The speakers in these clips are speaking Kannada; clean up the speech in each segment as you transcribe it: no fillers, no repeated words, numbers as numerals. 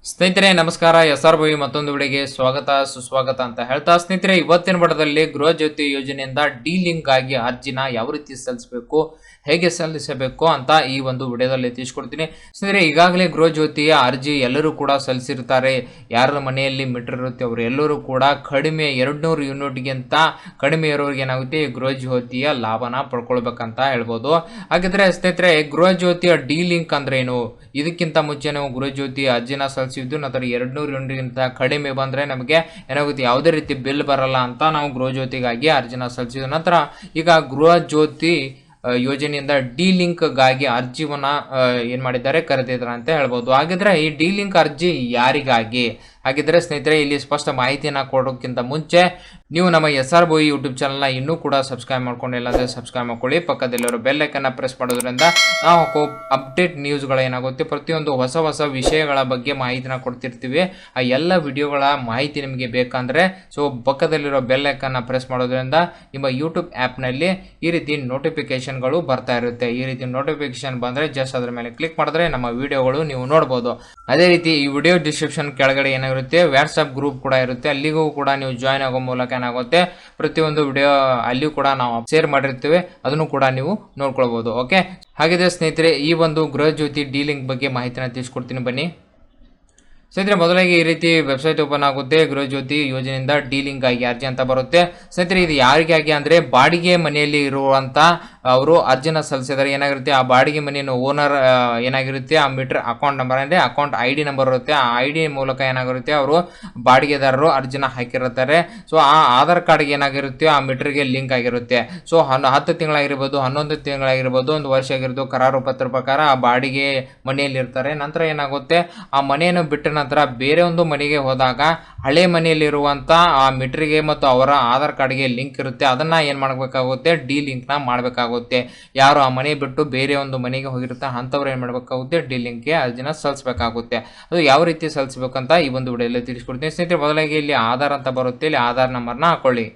ಸ್ನೇಹಿತರೆ ನಮಸ್ಕಾರ. SR ಮತ್ತೊಂದು ವಿಡಿಯೋಗೆ ಸ್ವಾಗತ ಸುಸ್ವಾಗತ ಅಂತ ಹೇಳ್ತಾ, ಸ್ನೇಹಿತರೆ ಇವತ್ತಿನ ಬಡದಲ್ಲಿ ಗೃಹ ಜ್ಯೋತಿ ಯೋಜನೆಯಿಂದ ಡಿ ಲಿಂಕ್ ಆಗಿ ಅರ್ಜಿನ ಯಾವ ರೀತಿ ಸಲ್ಲಿಸಬೇಕು, ಹೇಗೆ ಸಲ್ಲಿಸಬೇಕು ಅಂತ ಈ ಒಂದು ವಿಡಿಯೋದಲ್ಲಿ ತಿಳಿಸ್ಕೊಡ್ತೀನಿ. ಸ್ನೇಹಿತರೆ ಈಗಾಗಲೇ ಗೃಹ ಜ್ಯೋತಿಯ ಅರ್ಜಿ ಎಲ್ಲರೂ ಕೂಡ ಸಲ್ಲಿಸಿರ್ತಾರೆ. ಯಾರ ಮನೆಯಲ್ಲಿ ಮೀಟರ್ ಇರುತ್ತೆ ಅವರು ಎಲ್ಲರೂ ಕೂಡ ಕಡಿಮೆ 200 ಯೂನಿಟ್ಗಿಂತ ಕಡಿಮೆ ಇರೋರಿಗೆ ಏನಾಗುತ್ತೆ ಗೃಹ ಜ್ಯೋತಿಯ ಲಾಭನ ಪಡ್ಕೊಳ್ಬೇಕಂತ ಹೇಳ್ಬೋದು. ಹಾಗಿದ್ರೆ ಸ್ನೇಹಿತರೆ ಗೃಹ ಜ್ಯೋತಿಯ ಡಿ ಲಿಂಕ್ ಅಂದ್ರೆ ಏನು? ಇದಕ್ಕಿಂತ ಮುಂಚೆ ನಾವು ಗೃಹ ಜ್ಯೋತಿ ಅರ್ಜಿನ ಸಲ್ಲಿಸಿದ್ದು, ನಂತರ 200 ಯೂನಿಟ್ಗಿಂತ ಕಡಿಮೆ ಬಂದ್ರೆ ನಮಗೆ ಏನಾಗುತ್ತೆ ಯಾವುದೇ ರೀತಿ ಬಿಲ್ ಬರಲ್ಲ ಅಂತ ನಾವು ಗೃಹ ಜ್ಯೋತಿಗಾಗಿ ಅರ್ಜಿನ ಸಲ್ಲಿಸಿದ್ವಿ. ನಂತರ ಈಗ ಗೃಹ ಜ್ಯೋತಿ ಯೋಜನೆಯಿಂದ ಡಿ ಲಿಂಕ್ ಗಾಗಿ ಅರ್ಜಿವನ್ನ ಏನ್ ಮಾಡಿದ್ದಾರೆ ಕರೆದಿದ್ದಾರೆ ಅಂತ ಹೇಳ್ಬೋದು. ಹಾಗಿದ್ರೆ ಈ ಡಿ ಲಿಂಕ್ ಅರ್ಜಿ ಯಾರಿಗಾಗಿ? ಹಾಗಿದ್ರೆ ಸ್ನೇಹಿತರೆ ಇಲ್ಲಿ ಸ್ಪಷ್ಟ ಮಾಹಿತಿಯನ್ನು ಕೊಡೋಕ್ಕಿಂತ ಮುಂಚೆ ನೀವು ನಮ್ಮ SR ಯೂಟ್ಯೂಬ್ ಚಾನಲ್ನ ಇನ್ನೂ ಕೂಡ ಸಬ್ಸ್ಕ್ರೈಬ್ ಮಾಡ್ಕೊಂಡಿಲ್ಲ ಅಂದರೆ ಸಬ್ಸ್ಕ್ರೈಬ್ ಮಾಡ್ಕೊಳ್ಳಿ. ಪಕ್ಕದಲ್ಲಿರೋ ಬೆಲ್ ಐಕನ್ನ ಪ್ರೆಸ್ ಮಾಡೋದ್ರಿಂದ ನಾವು ಹಾಕೋ ಅಪ್ಡೇಟ್ ನ್ಯೂಸ್ಗಳು ಏನಾಗುತ್ತೆ, ಪ್ರತಿಯೊಂದು ಹೊಸ ವಿಷಯಗಳ ಬಗ್ಗೆ ಮಾಹಿತಿನ ಕೊಡ್ತಿರ್ತೀವಿ. ಆ ಎಲ್ಲ ವಿಡಿಯೋಗಳ ಮಾಹಿತಿ ನಿಮಗೆ ಬೇಕಂದ್ರೆ ಪಕ್ಕದಲ್ಲಿರೋ ಬೆಲ್ ಐಕನ್ನ ಪ್ರೆಸ್ ಮಾಡೋದ್ರಿಂದ ನಿಮ್ಮ ಯೂಟ್ಯೂಬ್ ಆ್ಯಪ್ನಲ್ಲಿ ಈ ರೀತಿ ನೋಟಿಫಿಕೇಶನ್ಗಳು ಬರ್ತಾ ಇರುತ್ತೆ. ಈ ರೀತಿ ನೋಟಿಫಿಕೇಶನ್ ಬಂದರೆ ಜಸ್ಟ್ ಅದ್ರ ಮೇಲೆ ಕ್ಲಿಕ್ ಮಾಡಿದ್ರೆ ನಮ್ಮ ವಿಡಿಯೋಗಳು ನೀವು ನೋಡ್ಬೋದು. ಅದೇ ರೀತಿ ಈ ವಿಡಿಯೋ ಡಿಸ್ಕ್ರಿಪ್ಷನ್ ಕೆಳಗಡೆ ಏನಾಗಿರುತ್ತೆ ವಾಟ್ಸ್ಆಪ್ ಗ್ರೂಪ್ ಕೂಡ ಇರುತ್ತೆ. ಅಲ್ಲಿಗೂ ಕೂಡ ನೀವು ಜಾಯ್ನ್ ಆಗೋ ಮೂಲಕ ಏನಾಗುತ್ತೆ ಪ್ರತಿಯೊಂದು ವಿಡಿಯೋ ಅಲ್ಲಿಯೂ ಕೂಡ ನಾವು ಶೇರ್ ಮಾಡಿರ್ತೀವಿ, ಅದನ್ನು ಕೂಡ ನೀವು ನೋಡ್ಕೊಳ್ಬಹುದು. ಓಕೆ, ಹಾಗಿದ್ರೆ ಸ್ನೇಹಿತರೆ ಈ ಒಂದು ಗೃಹ ಜ್ಯೋತಿ ಡಿ ಲಿಂಕ್ ಬಗ್ಗೆ ಮಾಹಿತಿನ ತಿಳಿಸ್ಕೊಡ್ತೀನಿ ಬನ್ನಿ. ಸ್ನೇಹಿತರೆ ಮೊದಲಾಗಿ ಈ ರೀತಿ ವೆಬ್ಸೈಟ್ ಓಪನ್ ಆಗುತ್ತೆ. ಗೃಹ ಜ್ಯೋತಿ ಯೋಜನೆಯಿಂದ ಡಿ ಲಿಂಕ್ ಆಗಿ ಅರ್ಜಿ ಅಂತ ಬರುತ್ತೆ. ಸ್ನೇಹಿತರೆ ಇದು ಯಾರಿಗಾಗಿ ಅಂದ್ರೆ ಬಾಡಿಗೆ ಮನೆಯಲ್ಲಿ ಇರುವಂತ ಅವರು ಅರ್ಜಿನ ಸಲ್ಲಿಸಿದರೆ ಏನಾಗಿರುತ್ತೆ, ಆ ಬಾಡಿಗೆ ಮನೆಯನ್ನು ಓನರ್ ಏನಾಗಿರುತ್ತೆ ಆ ಮೀಟರ್ ಅಕೌಂಟ್ ನಂಬರ್ ಅಂದ್ರೆ ಅಕೌಂಟ್ ID ನಂಬರ್ ಇರುತ್ತೆ. ಆ ID ಮೂಲಕ ಏನಾಗಿರುತ್ತೆ ಅವರು ಬಾಡಿಗೆದಾರರು ಅರ್ಜಿನ ಹಾಕಿರುತ್ತಾರೆ. ಆ ಆಧಾರ್ ಕಾರ್ಡ್ಗೆ ಏನಾಗಿರುತ್ತೆ ಆ ಮೀಟರ್ಗೆ ಲಿಂಕ್ ಆಗಿರುತ್ತೆ. 10 ತಿಂಗಳಾಗಿರ್ಬೋದು, 11 ತಿಂಗಳಾಗಿರ್ಬೋದು, 1 ವರ್ಷ ಆಗಿರ್ಬೋದು, ಕರಾರು ಪತ್ರ ಪ್ರಕಾರ ಆ ಬಾಡಿಗೆ ಮನೆಯಲ್ಲಿ ಇರ್ತಾರೆ. ನಂತರ ಏನಾಗುತ್ತೆ ಆ ಮನೆಯನ್ನು ಬಿಟ್ಟ ನಂತರ ಬೇರೆ ಒಂದು ಮನೆಗೆ ಹೋದಾಗ ಹಳೆ ಮನೆಯಲ್ಲಿರುವಂತ ಆ ಮೀಟರ್ಗೆ ಮತ್ತು ಅವರ ಆಧಾರ್ ಕಾರ್ಡ್ಗೆ ಲಿಂಕ್ ಇರುತ್ತೆ. ಅದನ್ನ ಏನ್ ಮಾಡಬೇಕಾಗುತ್ತೆ, ಡಿ ಲಿಂಕ್ ನ ಮಾಡಬೇಕಾಗುತ್ತೆ. ಯಾರು ಆ ಮನೆ ಬಿಟ್ಟು ಬೇರೆ ಒಂದು ಮನೆಗೆ ಹೋಗಿರುತ್ತೆ ಅಂತವ್ರು ಏನ್ ಮಾಡಬೇಕಾಗುತ್ತೆ, ಡಿ ಲಿಂಕ್ ಗೆ ಅರ್ಜಿನ ಸಲ್ಲಿಸಬೇಕಾಗುತ್ತೆ. ಅದು ಯಾವ ರೀತಿ ಸಲ್ಲಿಸಬೇಕಂತ ಈ ಒಂದು ವಿಡಿಯೋದಲ್ಲಿ ತಿಳಿಸ್ಕೊಡ್ತೀನಿ. ಸ್ನೇಹಿತರೆ ಮೊದಲಾಗಿ ಇಲ್ಲಿ ಆಧಾರ್ ಅಂತ ಬರುತ್ತೆ, ಇಲ್ಲಿ ಆಧಾರ್ ನಂಬರ್ನ ಹಾಕೊಳ್ಳಿ.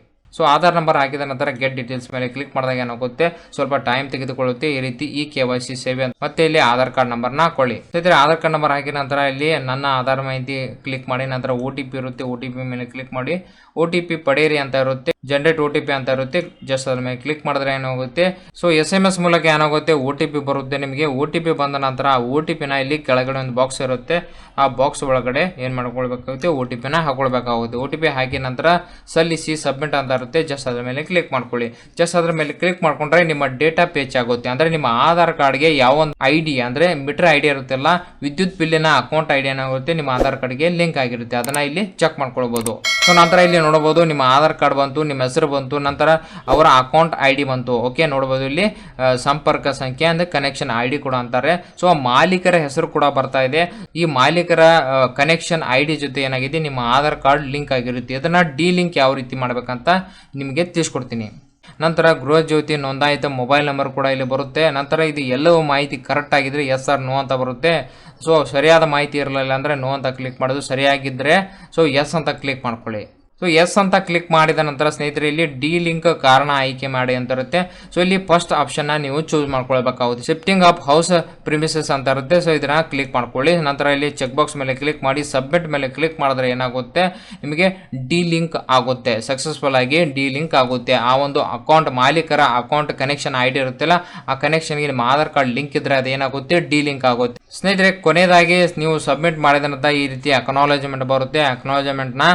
ಆಧಾರ್ ನಂಬರ್ ಹಾಕಿದ ನಂತರ ಗೆಟ್ ಡೀಟೇಲ್ಸ್ ಮೇಲೆ ಕ್ಲಿಕ್ ಮಾಡಿದಾಗ ಏನಾಗುತ್ತೆ ಸ್ವಲ್ಪ ಟೈಮ್ ತೆಗೆದುಕೊಳ್ಳುತ್ತೆ. ಈ ರೀತಿ ಈ KYC ಸೇವೆ ಮತ್ತೆ ಇಲ್ಲಿ ಆಧಾರ್ ಕಾರ್ಡ್ ನಂಬರ್ನ ಹಾಕೊಳ್ಳಿ. ಸ್ನೇಹಿತರೆ ಆಧಾರ್ ಕಾರ್ಡ್ ನಂಬರ್ ಹಾಕಿದ ನಂತರ ಇಲ್ಲಿ ನನ್ನ ಆಧಾರ್ ಮಾಹಿತಿ ಕ್ಲಿಕ್ ಮಾಡಿ, ನಂತರ OTP ಇರುತ್ತೆ, OTP ಮೇಲೆ ಕ್ಲಿಕ್ ಮಾಡಿ. OTP ಪಡೆಯಿರಿ ಅಂತ ಇರುತ್ತೆ, ಜನರೇಟ್ OTP ಅಂತ ಇರುತ್ತೆ. ಜಸ್ಟ್ ಅದ್ರ ಮೇಲೆ ಕ್ಲಿಕ್ ಮಾಡಿದ್ರೆ ಏನಾಗುತ್ತೆ SMS ಮೂಲಕ ಏನಾಗುತ್ತೆ OTP ಬರುತ್ತೆ ನಿಮಗೆ. OTP ಬಂದ ನಂತರ ಆ OTP ನ ಇಲ್ಲಿ ಕೆಳಗಡೆ ಒಂದು ಬಾಕ್ಸ್ ಇರುತ್ತೆ, ಆ ಬಾಕ್ಸ್ ಒಳಗಡೆ ಏನ್ ಮಾಡ್ಕೊಳ್ಬೇಕಾಗುತ್ತೆ OTP ನ ಹಾಕೊಳ್ಬೇಕಾಗುತ್ತೆ. OTP ಹಾಕಿ ನಂತರ ಸಲ್ಲಿಸಿ ಸಬ್ಮಿಟ್ ಅಂತ ಇರುತ್ತೆ. ಜಸ್ಟ್ ಅದ್ರ ಮೇಲೆ ಕ್ಲಿಕ್ ಮಾಡ್ಕೊಳ್ಳಿ. ಜಸ್ಟ್ ಅದ್ರ ಮೇಲೆ ಕ್ಲಿಕ್ ಮಾಡ್ಕೊಂಡ್ರೆ ನಿಮ್ಮ ಡೇಟಾ ಪೇಚ್ ಆಗುತ್ತೆ. ಅಂದ್ರೆ ನಿಮ್ಮ ಆಧಾರ್ ಕಾರ್ಡ್ಗೆ ಯಾವ ಒಂದು ID ಅಂದ್ರೆ ಮೀಟರ್ ID ಇರುತ್ತಲ್ಲ, ವಿದ್ಯುತ್ ಬಿಲ್ಲಿನ ಅಕೌಂಟ್ ID ಏನಾಗುತ್ತೆ ನಿಮ್ಮ ಆಧಾರ್ ಕಾರ್ಡ್ಗೆ ಲಿಂಕ್ ಆಗಿರುತ್ತೆ. ಅದನ್ನ ಇಲ್ಲಿ ಚೆಕ್ ಮಾಡ್ಕೊಳ್ಬಹುದು. ನಂತರ ಇಲ್ಲಿ ನೋಡಬಹುದು ನಿಮ್ಮ ಆಧಾರ್ ಕಾರ್ಡ್ ಬಂತು, ನಿಮ್ಮ ಹೆಸರು ಬಂತು, ನಂತರ ಅವರ ಅಕೌಂಟ್ ID ಬಂತು. ಓಕೆ, ನೋಡಬಹುದು ಇಲ್ಲಿ ಸಂಪರ್ಕ ಸಂಖ್ಯೆ ಅಂದ್ರೆ ಕನೆಕ್ಷನ್ ID ಕೂಡ ಅಂತಾರೆ. ಮಾಲೀಕರ ಹೆಸರು ಕೂಡ ಬರ್ತಾ ಇದೆ. ಈ ಮಾಲೀಕರ ಕನೆಕ್ಷನ್ ID ಜೊತೆ ಏನಾಗಿದೆ ನಿಮ್ಮ ಆಧಾರ್ ಕಾರ್ಡ್ ಲಿಂಕ್ ಆಗಿರುತ್ತೆ. ಅದನ್ನ ಡಿ ಲಿಂಕ್ ಯಾವ ರೀತಿ ಮಾಡ್ಬೇಕಂತ ನಿಮಗೆ ತಿಳಿಸ್ಕೊಡ್ತೀನಿ. ನಂತರ ಗೃಹ ಜ್ಯೋತಿ ನೋಂದಾಯಿತ ಮೊಬೈಲ್ ನಂಬರ್ ಕೂಡ ಇಲ್ಲಿ ಬರುತ್ತೆ. ನಂತರ ಇದು ಎಲ್ಲವೂ ಮಾಹಿತಿ ಕರೆಕ್ಟ್ ಆಗಿದ್ರೆ ಎಸ್ ಆರ್ ನೋ ಅಂತ ಬರುತ್ತೆ. ಸರಿಯಾದ ಮಾಹಿತಿ ಇರಲಿಲ್ಲ ಅಂದ್ರೆ ನೋ ಅಂತ ಕ್ಲಿಕ್ ಮಾಡೋದು, ಸರಿಯಾಗಿದ್ರೆ ಎಸ್ ಅಂತ ಕ್ಲಿಕ್ ಮಾಡ್ಕೊಳ್ಳಿ. ಎಸ್ ಅಂತ ಕ್ಲಿಕ್ ಮಾಡಿದ ನಂತರ ಸ್ನೇಹಿತರೆ ಇಲ್ಲಿ ಡಿ ಲಿಂಕ್ ಕಾರಣ ಆಯ್ಕೆ ಮಾಡಿ ಅಂತ ಇರುತ್ತೆ. ಇಲ್ಲಿ ಫಸ್ಟ್ ಆಪ್ಷನ್ ನೀವು ಚೂಸ್ ಮಾಡ್ಕೊಳ್ಬೇಕಾಗುತ್ತೆ. ಶಿಫ್ಟಿಂಗ್ ಆಫ್ ಹೌಸ್ ಪ್ರಿಮಿಸಸ್ ಅಂತ ಇರುತ್ತೆ. ಇದನ್ನ ಕ್ಲಿಕ್ ಮಾಡ್ಕೊಳ್ಳಿ. ನಂತರ ಇಲ್ಲಿ ಚೆಕ್ ಬಾಕ್ಸ್ ಮೇಲೆ ಕ್ಲಿಕ್ ಮಾಡಿ ಸಬ್ಮಿಟ್ ಮೇಲೆ ಕ್ಲಿಕ್ ಮಾಡಿದ್ರೆ ಏನಾಗುತ್ತೆ ನಿಮಗೆ ಡಿ ಲಿಂಕ್ ಆಗುತ್ತೆ, ಸಕ್ಸಸ್ಫುಲ್ ಆಗಿ ಡಿ ಲಿಂಕ್ ಆಗುತ್ತೆ. ಆ ಒಂದು ಅಕೌಂಟ್ ಮಾಲೀಕರ ಅಕೌಂಟ್ ಕನೆಕ್ಷನ್ ID ಇರುತ್ತಲ್ಲ, ಆ ಕನೆಕ್ಷನ್ಗೆ ನಿಮ್ಮ ಆಧಾರ್ ಕಾರ್ಡ್ ಲಿಂಕ್ ಇದ್ರೆ ಅದೇನಾಗುತ್ತೆ ಡಿ ಲಿಂಕ್ ಆಗುತ್ತೆ. ಸ್ನೇಹಿತರೆ ಕೊನೆಯದಾಗಿ ನೀವು ಸಬ್ಮಿಟ್ ಮಾಡಿದ ನಂತರ ಈ ರೀತಿ ಅಕ್ನಾಲಜ್ಮೆಂಟ್ ಬರುತ್ತೆ. ಅಕ್ನಾಲಜ್ಮೆಂಟ್ ನ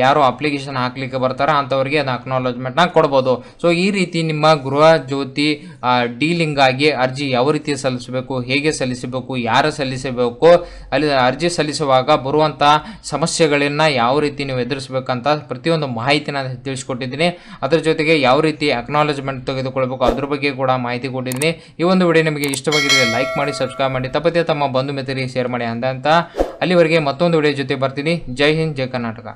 ಯಾರು ಅಪ್ಲಿಕೇಶನ್ ಹಾಕ್ಲಿಕ್ಕೆ ಬರ್ತಾರ ಅಂತವರಿಗೆ ಅದು ಅಕ್ನಾಲಜ್ಮೆಂಟ್ ನ ಕೊಡಬಹುದು. ಈ ರೀತಿ ನಿಮ್ಮ ಗೃಹ ಜ್ಯೋತಿ ಡಿ ಲಿಂಕ್ ಆಗಿ ಅರ್ಜಿ ಯಾವ ರೀತಿ ಸಲ್ಲಿಸಬೇಕು, ಹೇಗೆ ಸಲ್ಲಿಸಬೇಕು, ಯಾರು ಸಲ್ಲಿಸಬೇಕು, ಅಲ್ಲಿ ಅರ್ಜಿ ಸಲ್ಲಿಸುವಾಗ ಬರುವಂತ ಸಮಸ್ಯೆಗಳನ್ನ ಯಾವ ರೀತಿ ನೀವು ಎದುರಿಸಬೇಕಂತ ಪ್ರತಿಯೊಂದು ಮಾಹಿತಿನ ತಿಳಿಸ್ಕೊಟ್ಟಿದ್ದೀನಿ. ಅದರ ಜೊತೆಗೆ ಯಾವ ರೀತಿ ಅಕ್ನಾಲಜ್ಮೆಂಟ್ ತೆಗೆದುಕೊಳ್ಬೇಕು ಅದ್ರ ಬಗ್ಗೆ ಕೂಡ ಮಾಹಿತಿ ಕೊಟ್ಟಿದ್ದೀನಿ. ಈ ಒಂದು ವಿಡಿಯೋ ನಿಮಗೆ ಇಷ್ಟವಾಗಿದ್ರೆ ಲೈಕ್ ಮಾಡಿ, ಸಬ್ಸ್ಕ್ರೈಬ್ ಮಾಡಿ, ತಪ್ಪದೇ ತಮ್ಮ ಬಂಧು ಮಿತ್ರರಿಗೆ ಶೇರ್ ಮಾಡಿ ಅಂತ ಅಲ್ಲಿವರೆಗೆ ಮತ್ತೊಂದು ವಿಡಿಯೋ ಜೊತೆ ಬರ್ತೀನಿ. ಜೈ ಹಿಂದ್, ಜೈ ಕರ್ನಾಟಕ.